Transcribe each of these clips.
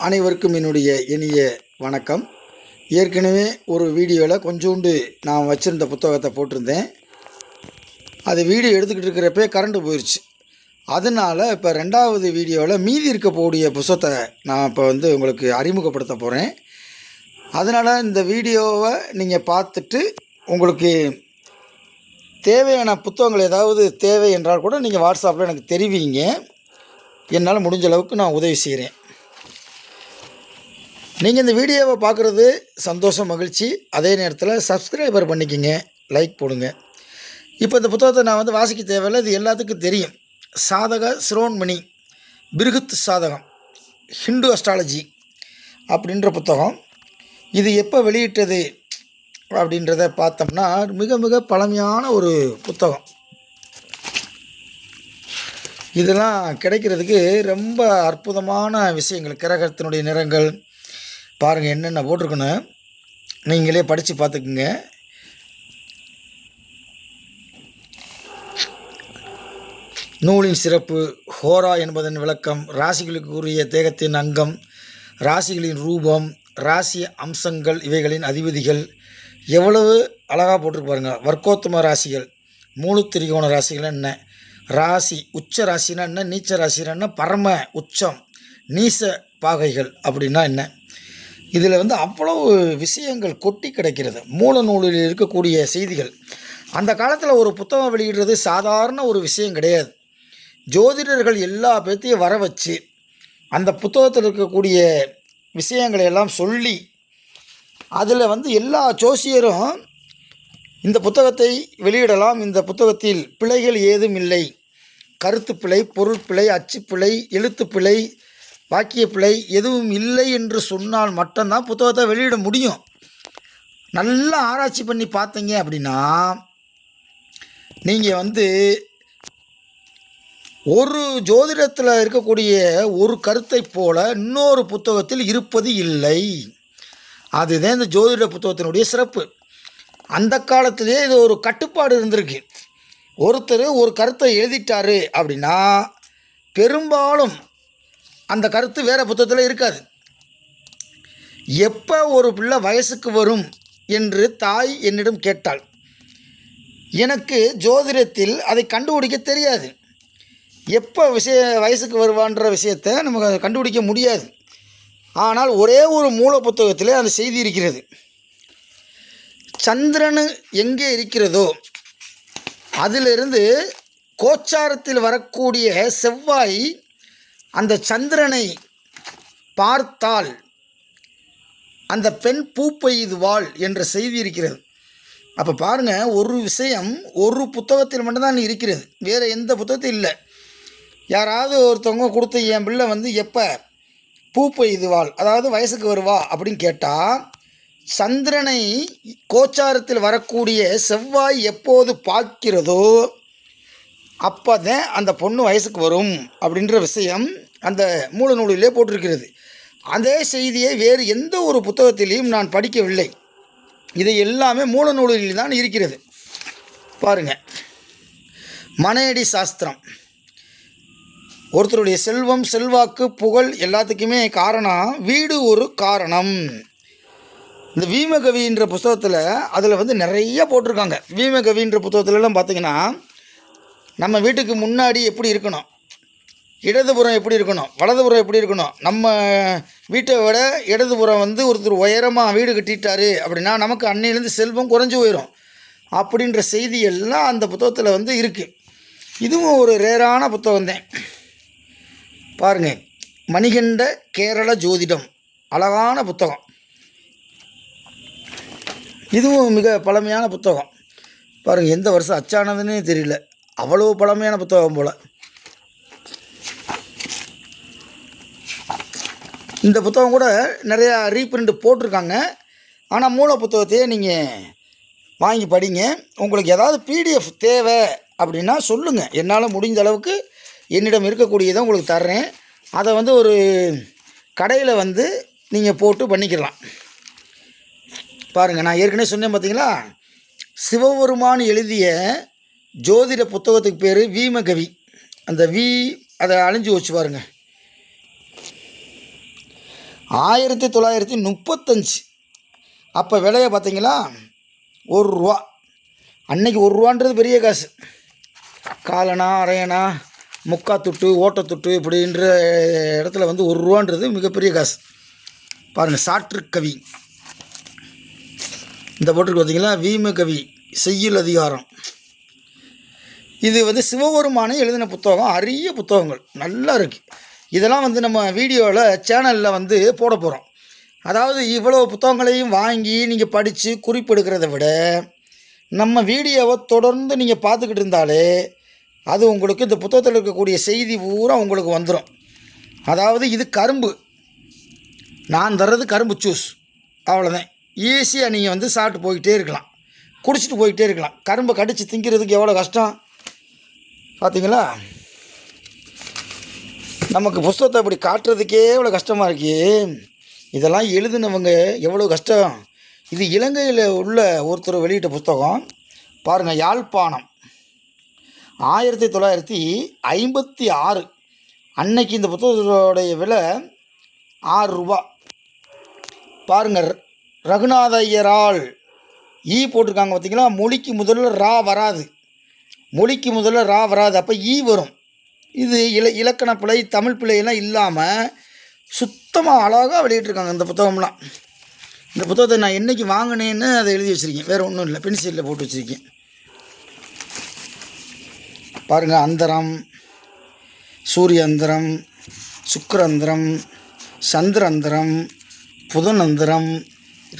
அனைவருக்கும் என்னுடைய இனிய வணக்கம். ஏற்கனவே ஒரு வீடியோவில் கொஞ்சோண்டு நான் வச்சுருந்த புத்தகத்தை போட்டிருந்தேன். அது வீடியோ எடுத்துக்கிட்டு இருக்கிறப்பே கரண்ட்டு போயிடுச்சு. அதனால் இப்போ ரெண்டாவது வீடியோவில் மீதி இருக்கக்கூடிய புத்தகத்தை நான் இப்போ உங்களுக்கு அறிமுகப்படுத்த போகிறேன். அதனால் இந்த வீடியோவை நீங்கள் பார்த்துட்டு உங்களுக்கு தேவையான புத்தகங்கள் ஏதாவது தேவை என்றால் கூட நீங்கள் வாட்ஸ்அப்பில் எனக்கு தெரிவிங்க. என்னால் முடிஞ்ச அளவுக்கு நான் உதவி செய்கிறேன். நீங்கள் இந்த வீடியோவை பார்க்குறது சந்தோஷம், மகிழ்ச்சி. அதே நேரத்தில் சப்ஸ்கிரைபர் பண்ணிக்கிங்க, லைக் போடுங்க. இப்போ இந்த புத்தகத்தை நான் வாசிக்க தேவையில்லை, இது எல்லாத்துக்கும் தெரியும். சாதக சிரோன்மணி பிருகுத் சாதகம், ஹிந்து அஸ்ட்ராலஜி அப்படின்ற புத்தகம். இது எப்போ வெளியிட்டது அப்படின்றத பார்த்தோம்னா மிக மிக பழமையான ஒரு புத்தகம். இதெல்லாம் கிடைக்கிறதுக்கு ரொம்ப அற்புதமான விஷயங்கள். கிரகத்தினுடைய நிறங்கள் பாருங்கள், என்னென்ன போட்டிருக்கணும் நீங்களே படித்து பார்த்துக்குங்க. நூலின் சிறப்பு, ஹோரா என்பதன் விளக்கம், ராசிகளுக்கு உரிய தேகத்தின் அங்கம், ராசிகளின் ரூபம், ராசி அம்சங்கள், இவைகளின் அதிபதிகள் எவ்வளவு அழகாக போட்டிருக்கு பாருங்கள். வர்க்கோத்தம ராசிகள், மூணு திரிகோண ராசிகள் என்ன, ராசி உச்ச ராசினா என்ன, நீச்ச ராசினா என்ன, பரம உச்சம், நீச பாகைகள் அப்படின்னா என்ன, இதில் அவ்வளவு விஷயங்கள் கொட்டி கிடைக்கிறது. மூல நூலில் இருக்கக்கூடிய செய்திகள். அந்த காலத்தில் ஒரு புத்தகம் வெளியிடுறது சாதாரண ஒரு விஷயம் கிடையாது. ஜோதிடர்கள் எல்லா பேர்த்தையும் வர வச்சு அந்த புத்தகத்தில் இருக்கக்கூடிய விஷயங்களை எல்லாம் சொல்லி அதில் எல்லா ஜோசியரும் இந்த புத்தகத்தை வெளியிடலாம், இந்த புத்தகத்தில் பிழைகள் ஏதும் இல்லை, கருத்து பிழை, பொருள் பிழை, அச்சு பிழை, எழுத்து பிழை, வாக்கிய பிழை எதுவும் இல்லை என்று சொன்னால் மட்டும்தான் புத்தகத்தை வெளியிட முடியும். நல்லா ஆராய்ச்சி பண்ணி பார்த்தீங்க அப்படின்னா நீங்கள் ஒரு ஜோதிடத்தில் இருக்கக்கூடிய ஒரு கருத்தை போல இன்னொரு புத்தகத்தில் இருப்பது இல்லை. அதுதான் இந்த ஜோதிட புத்தகத்தினுடைய சிறப்பு. அந்த காலத்திலே இது ஒரு கட்டுப்பாடு இருந்திருக்கு. ஒருத்தர் ஒரு கருத்தை எழுதிட்டாரு அப்படின்னா பெரும்பாலும் அந்த கருத்து வேறு புத்தகத்தில் இருக்காது. எப்போ ஒரு பிள்ளை வயசுக்கு வரும் என்று தாய் என்னிடம் கேட்டாள். எனக்கு ஜோதிடத்தில் அதை கண்டுபிடிக்க தெரியாது. எப்போ வயசுக்கு வருவான்ற விஷயத்தை நமக்கு கண்டுபிடிக்க முடியாது. ஆனால் ஒரே ஒரு மூல புத்தகத்திலே அந்த செய்தி இருக்கிறது. சந்திரன் எங்கே இருக்கிறதோ அதிலிருந்து கோச்சாரத்தில் வரக்கூடிய செவ்வாய் அந்த சந்திரனை பார்த்தால் அந்த பெண் பூ பெய்துவாள் என்ற செய்தி இருக்கிறது. அப்போ பாருங்கள், ஒரு விஷயம் ஒரு புத்தகத்தில் மட்டும்தான் இருக்கிறது, வேறு எந்த புத்தகத்தையும் இல்லை. யாராவது ஒருத்தவங்க கொடுத்த என் பிள்ளை எப்போ பூ பெய்துவாள், அதாவது வயசுக்கு வருவா அப்படின்னு கேட்டால், சந்திரனை கோச்சாரத்தில் வரக்கூடிய செவ்வாய் எப்போது பார்க்கிறதோ அப்போ தான் அந்த பொண்ணு வயசுக்கு வரும் அப்படின்ற விஷயம் அந்த மூல நூலிலே போட்டிருக்கிறது. அதே செய்தியை வேறு எந்த ஒரு புத்தகத்திலையும் நான் படிக்கவில்லை. இது எல்லாமே மூல நூலில் தான் இருக்கிறது. பாருங்கள், மனையடி சாஸ்திரம். ஒருத்தருடைய செல்வம், செல்வாக்கு, புகழ் எல்லாத்துக்குமே காரணம் வீடு ஒரு காரணம். இந்த வீமகவின்ற புத்தகத்தில் அதில் நிறைய போட்டிருக்காங்க. வீமகவின்ற புத்தகத்துலலாம் பார்த்திங்கன்னா நம்ம வீட்டுக்கு முன்னாடி எப்படி இருக்கணும், இடதுபுறம் எப்படி இருக்கணும், வலதுபுறம் எப்படி இருக்கணும், நம்ம வீட்டை விட இடதுபுறம் ஒருத்தர் உயரமாக வீடு கட்டிட்டாரு அப்படின்னா நமக்கு அன்னையிலேருந்து செல்வம் குறைஞ்சி போயிடும் அப்படின்ற செய்தி எல்லாம் அந்த புத்தகத்தில் இருக்குது. இதுவும் ஒரு ரேரான புத்தகம்தான். பாருங்கள், மணிகண்ட கேரள ஜோதிடம், அழகான புத்தகம். இதுவும் மிக பழமையான புத்தகம். பாருங்கள், எந்த வருஷம் அச்சானதுன்னே தெரியல, அவ்வளோ பழமையான புத்தகம் போல். இந்த புத்தகம் கூட நிறையா ரீப்ரிண்ட் போட்டிருக்காங்க. ஆனால் மூல புத்தகத்தையே நீங்கள் வாங்கி படிங்க. உங்களுக்கு ஏதாவது பிடிஎஃப் தேவை அப்படின்னா சொல்லுங்கள், என்னால் முடிஞ்ச அளவுக்கு என்னிடம் இருக்கக்கூடியதை உங்களுக்கு தர்றேன். அதை ஒரு கடையில் நீங்கள் போட்டு பண்ணிக்கலாம். பாருங்கள், நான் ஏற்கனவே சொன்னேன் பார்த்தீங்களா, சிவபெருமான் எழுதிய ஜோதிட புத்தகத்துக்கு பேர் வீமகவி. அந்த அதை அழிஞ்சு வச்சு பாருங்கள். 1935. அப்போ விலையை பார்த்தீங்களா, ₹1. அன்னைக்கு ₹1 பெரிய காசு. காலனா அரையனா முக்காத்துட்டு ஓட்டத்துட்டு இப்படின்ற இடத்துல வந்து ₹1 மிகப்பெரிய காசு. பாருங்கள், சாற்றுக்கவி இந்த போட்டிருக்கு பார்த்தீங்களா, வீமகவி செய்யுள் அதிகாரம். இது வந்து சிவபெருமானை எழுதின புத்தகம், அரிய புத்தகங்கள் நல்லா இருக்குது. இதெல்லாம் வந்து நம்ம வீடியோவில் சேனலில் வந்து போட போகிறோம். அதாவது இவ்வளோ புத்தகங்களையும் வாங்கி நீங்கள் படித்து குறிப்பெடுக்கிறத விட நம்ம வீடியோவை தொடர்ந்து நீங்கள் பார்த்துக்கிட்டு இருந்தாலே அது உங்களுக்கு இந்த புத்தகத்தில் இருக்கக்கூடிய செய்தி பூரா உங்களுக்கு வந்துடும். அதாவது இது கரும்பு, நான் தர்றது கரும்பு ஜூஸ், அவ்வளோதான். ஈஸியாக நீங்கள் வந்து சாப்பிட்டு போய்கிட்டே இருக்கலாம், குடிச்சிட்டு போய்கிட்டே இருக்கலாம். கரும்பை கடித்து திங்கிறதுக்கு எவ்வளோ கஷ்டம் பார்த்தீங்களா? நமக்கு புஸ்தகத்தை அப்படி காட்டுறதுக்கே எவ்வளோ கஷ்டமாக இருக்கு. இதெல்லாம் எழுதுனவங்க எவ்வளோ கஷ்டம். இது இலங்கையில் உள்ள ஒருத்தர் வெளியிட்ட புத்தகம் பாருங்கள். யாழ்ப்பாணம் 1956. அன்னைக்கு இந்த புத்தகத்தோடைய விலை ₹6. பாருங்கள், ரகுநாத ஐயரால் போட்டிருக்காங்க பார்த்தீங்களா. மொழிக்கு முதல்ல ரா வராது, மொழிக்கு முதல்ல ரா வராது, அப்போ வரும். இது இலக்கண பிழை தமிழ் பிழையெல்லாம் இல்லாமல் சுத்தமாக அழகாக வெளியிட்ருக்காங்க இந்த புத்தகம்லாம். இந்த புத்தகத்தை நான் என்றைக்கு வாங்கினேன்னு அதை எழுதி வச்சுருக்கேன், வேறு ஒன்றும் இல்லை, பென்சிலில் போட்டு வச்சுருக்கேன். பாருங்கள், அந்தரம், சூரிய அந்தரம், சுக்கிரந்திரம், சந்திரந்திரம், புதனந்திரம்,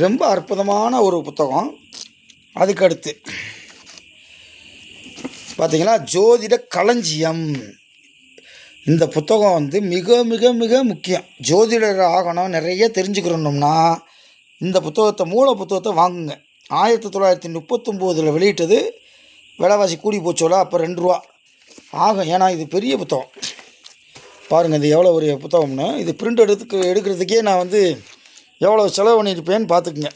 ரொம்ப அற்புதமான ஒரு புத்தகம். அதுக்கடுத்து பார்த்தீங்களா, ஜோதிட களஞ்சியம். இந்த புத்தகம் வந்து மிக மிக மிக முக்கியம். ஜோதிடர் ஆகணும், நிறைய தெரிஞ்சுக்கிறோம்னா இந்த புத்தகத்தை, மூல புத்தகத்தை வாங்குங்க. 1939 வெளியிட்டது. விலைவாசி கூடி போச்சோல, அப்போ ₹2 ஆகும். ஏன்னா இது பெரிய புத்தகம். பாருங்கள், இது எவ்வளோ ஒரு புத்தகம்னு. இது பிரிண்ட் எடுக்கிறதுக்கே நான் வந்து எவ்வளோ செலவு பண்ணியிருப்பேன்னு பார்த்துக்குங்க.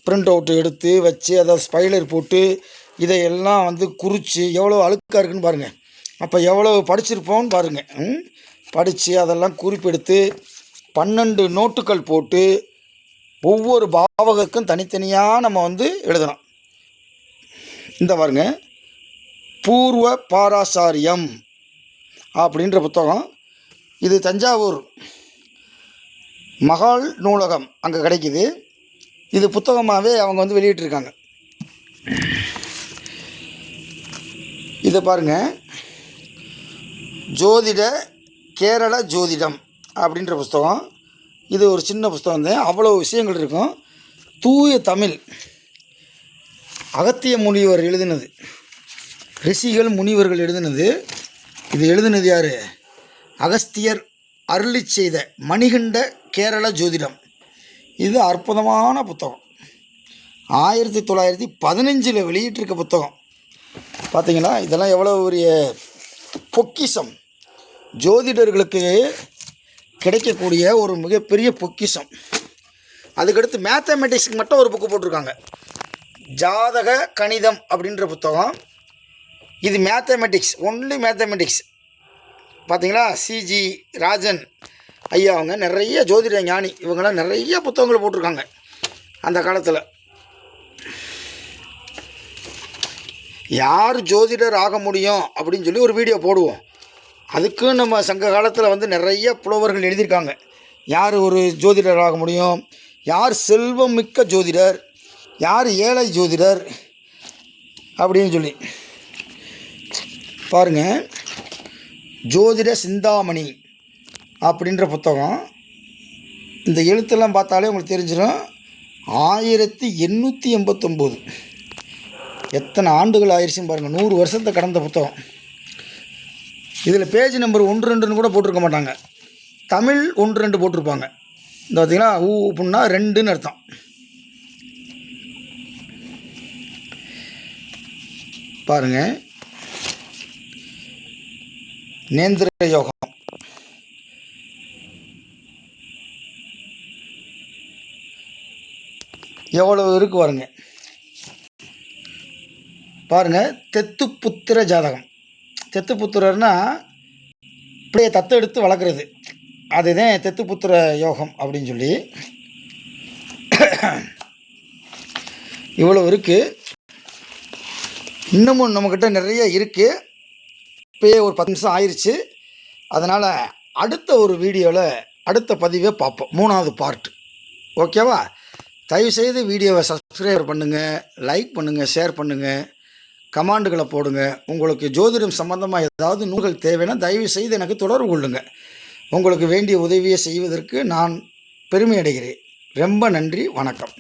பிரிண்ட் அவுட்டு எடுத்து வச்சு அதை ஸ்பைலர் போட்டு இதையெல்லாம் வந்து குறித்து எவ்வளோ அழுக்காக இருக்குன்னு பாருங்கள். அப்போ எவ்வளோ படிச்சிருப்போம்னு பாருங்கள். படித்து அதெல்லாம் குறிப்பெடுத்து 12 நோட்டுகள் போட்டு ஒவ்வொரு பாவகருக்கும் தனித்தனியாக நம்ம வந்து எழுதணும். இந்த பாருங்க, பூர்வ பாராசாரியம் அப்படின்ற புத்தகம். இது தஞ்சாவூர் மகால் நூலகம் அங்கே கிடைக்கிது. இது புத்தகமாகவே அவங்க வந்து வெளியிட்டிருக்காங்க. இதை பாருங்கள், ஜோதிட கேரள ஜோதிடம் அப்படின்ற புஸ்தகம். இது ஒரு சின்ன புஸ்தகம் தான், அவ்வளோ விஷயங்கள் இருக்கும். தூய தமிழ், அகத்திய முனிவர் எழுதினது, ரிஷிகள் முனிவர்கள் எழுதினது. இது எழுதினது யார்? அகஸ்தியர் அருளி செய்த மணிகண்ட கேரள ஜோதிடம். இது அற்புதமான புத்தகம். 1915 வெளியிட்டிருக்க புத்தகம். பார்த்தீங்களா, இதெல்லாம் எவ்வளோ ஒரு பொக்கிஷம், ஜோதிடர்களுக்கு கிடைக்கக்கூடிய ஒரு மிகப்பெரிய பொக்கிஷம். அதுக்கடுத்து மேத்தமெட்டிக்ஸுக்கு மட்டும் ஒரு புக்கு போட்டிருக்காங்க, ஜாதக கணிதம் அப்படின்ற புத்தகம். இது மேத்தமெட்டிக்ஸ், ஒன்லி மேத்தமெட்டிக்ஸ். பார்த்தீங்களா, சிஜி ராஜன் ஐயா அவங்க நிறைய ஜோதிட ஞானி, இவங்களாம் நிறைய புத்தகங்கள் போட்டிருக்காங்க அந்த காலத்தில். யார் ஜோதிடர் ஆக முடியும் அப்படின்னு சொல்லி ஒரு வீடியோ போடுவோம். அதுக்கும் நம்ம சங்க காலத்தில் வந்து நிறைய புலவர்கள் எழுதியிருக்காங்க. யார் ஒரு ஜோதிடர் ஆக முடியும், யார் செல்வம் மிக்க ஜோதிடர், யார் ஏழை ஜோதிடர் அப்படின்னு சொல்லி. பாருங்கள், ஜோதிட சிந்தாமணி அப்படின்ற புத்தகம். இந்த எழுத்தெல்லாம் பார்த்தாலே உங்களுக்கு தெரிஞ்சிடும். 1889, எத்தனை ஆண்டுகள் ஆயிடுச்சுன்னு பாருங்கள், 100 வருஷத்தை கடந்த புத்தகம். இதில் பேஜ் நம்பர் 1, 2ன்னு கூட போட்டிருக்க மாட்டாங்க, தமிழ் 1, 2 போட்டிருப்பாங்க. இந்த பார்த்திங்கன்னா, அப்படின்னா 2ன்னு அர்த்தம். பாருங்கள், நேந்திர யோகம். எவ்வளவு இருக்கு பாருங்க. பாருங்கள், தெத்துப்புத்திர ஜாதகம். தெத்துப்புத்திரர்னா இப்படியே தத்து எடுத்து வளர்க்குறது. அதுதான் தெத்துப்புத்திர யோகம் அப்படின்னு சொல்லி இவ்வளோ இருக்குது. இன்னமும் நம்மக்கிட்ட நிறைய இருக்குது. இப்போயே ஒரு 10 நிமிஷம் ஆயிடுச்சு. அதனால் அடுத்த ஒரு வீடியோவில் அடுத்த பதிவை பார்ப்போம், 3வது பார்ட். ஓகேவா? தயவுசெய்து வீடியோவை சப்ஸ்கிரைப் பண்ணுங்கள், லைக் பண்ணுங்கள், ஷேர் பண்ணுங்கள், கமெண்டுகளை போடுங்க. உங்களுக்கு ஜோதிடம் சம்பந்தமாக ஏதாவது நூல்கள் தேவைன்னா தயவுசெய்து எனக்கு தொடர்பு கொள்ளுங்கள். உங்களுக்கு வேண்டிய உதவியை செய்வதற்கு நான் பெருமை அடைகிறேன். ரொம்ப நன்றி. வணக்கம்.